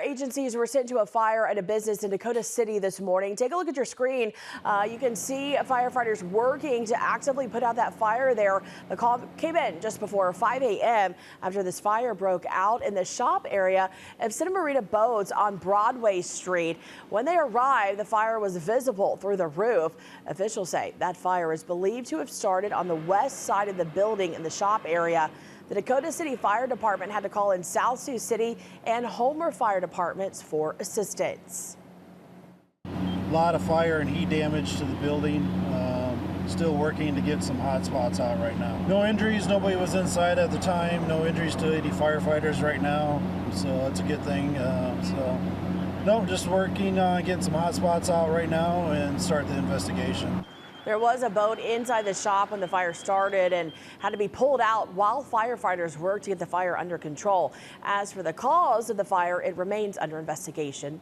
agencies were sent to a fire at a business in Dakota City this morning. Take a look at your screen. You can see firefighters working to actively put out that fire there. The call came in just before 5 a.m. after this fire broke out in the shop area of Santa Marita Boats on Broadway Street. When they arrived, the fire was visible through the roof. Officials say that fire is believed to have started on the west side of the building in the shop area. The Dakota City Fire Department had to call in South Sioux City and Homer Fire Departments for assistance. A lot of fire and heat damage to the building. Still working to get some hot spots out right now. No injuries, nobody was inside at the time. No injuries to any firefighters right now, so that's a good thing. No, just working on getting some hot spots out right now and start the investigation. There was a boat inside the shop when the fire started and had to be pulled out while firefighters worked to get the fire under control. As for the cause of the fire, it remains under investigation.